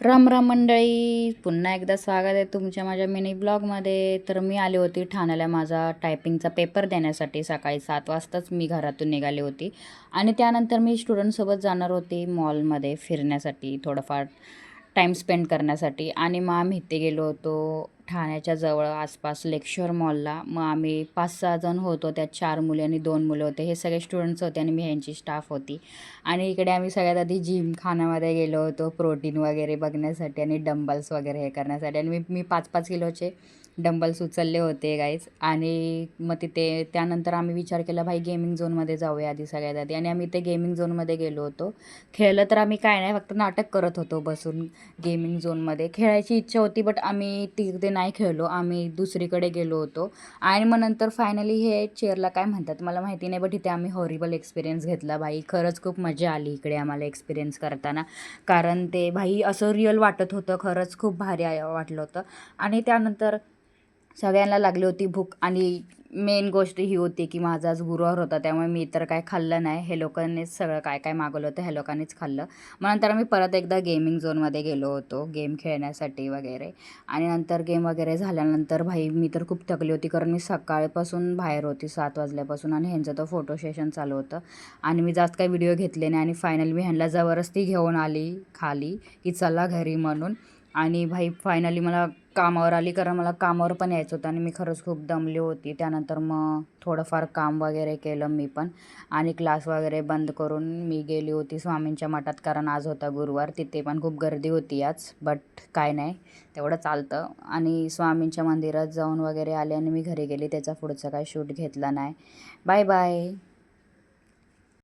राम राम मंडळी, पुन्हा एकदा स्वागत आहे तुमच्या माझ्या मिनी ब्लॉगमध्ये. तर मी आले होती ठाण्याला माझा टायपिंगचा पेपर देण्यासाठी. सकाळी 7 वाजताच मी घरातून निघाले होती आणि त्यानंतर मी स्टुडंटसोबत जाणार होती मॉलमध्ये फिरण्यासाठी, थोडंफार टाईम स्पेंड करण्यासाठी. आणि मग आम्ही इथे गेलो होतो ठाण्याच्या जवळ आसपास लेक्चर मॉलला. मग आम्ही 5-6 जण होतो, त्यात 4 मुले आणि 2 मुलं होते. हे सगळे स्टुडंट्स होते आणि मी ह्यांची स्टाफ होती. आणि इकडे आम्ही सगळ्यात आधी जिमखान्यामध्ये गेलो होतो प्रोटीन वगैरे बघण्यासाठी आणि डंबल्स वगैरे हे करण्यासाठी. आणि मी 5-5 किलोचे डंबल्स उचलले होते गाईज. आणि मग तिथे त्यानंतर आम्ही विचार केला भाई गेमिंग झोनमध्ये जाऊया आधी सगळ्यात आधी. आणि आम्ही ते गेमिंग झोनमध्ये गेलो होतो. खेळलं तर आम्ही काय नाही, फक्त नाटक करत होतो बसून गेमिंग झोनमध्ये. खेळायची इच्छा होती बट आम्ही तिथे नाही खेळलो, आम्ही दुसरीकडे गेलो होतो. आणि मग नंतर फायनली हे चेअरला काय म्हणतात मला माहिती नाही, बट इथे आम्ही हॉरिबल एक्सपिरियन्स घेतला भाई. खरंच खूप मजा आली इकडे आम्हाला एक्सपिरियन्स करताना, कारण ते भाई असं रिअल वाटत होतं. खरंच खूप भारी वाटलं होतं. आणि त्यानंतर सगळ्यांना लागली होती भूक. आणि मेन गोष्ट ही होती की माझा आज गुरुवार होता, त्यामुळे मी तर काय खाल्लं नाही. हे लोकांनीच सगळं काय काय मागवलं होतं ह्या लोकांनीच खाल्लं. मग नंतर आम्ही परत एकदा गेमिंग झोनमध्ये गेलो होतो गेम खेळण्यासाठी वगैरे. आणि नंतर गेम वगैरे झाल्यानंतर भाई मी तर खूप थकली होती, कारण मी सकाळपासून बाहेर होती 7 वाजल्यापासून आणि ह्यांचं तर फोटो सेशन चालू होतं. आणि मी जास्त काही व्हिडिओ घेतले नाही. आणि फायनली मी ह्यांना जबरदस्ती घेऊन आली खाली की चला घरी म्हणून. आणि भाई फायनली मला कामावर आली, कारण मला कामावर पण यायचं होतं आणि मी खरंच खूप दमली होती. त्यानंतर मग थोडंफार काम वगैरे केलं मी पण. आणि क्लास वगैरे बंद करून मी गेली होती स्वामींच्या मठात, कारण आज होता गुरुवार. तिथे पण खूप गर्दी होती आज, बट काय नाही, तेवढं चालतं. आणि स्वामींच्या मंदिरात जाऊन वगैरे आले आणि मी घरी गेली. त्याचा पुढचा काही शूट घेतला नाही. Bye bye.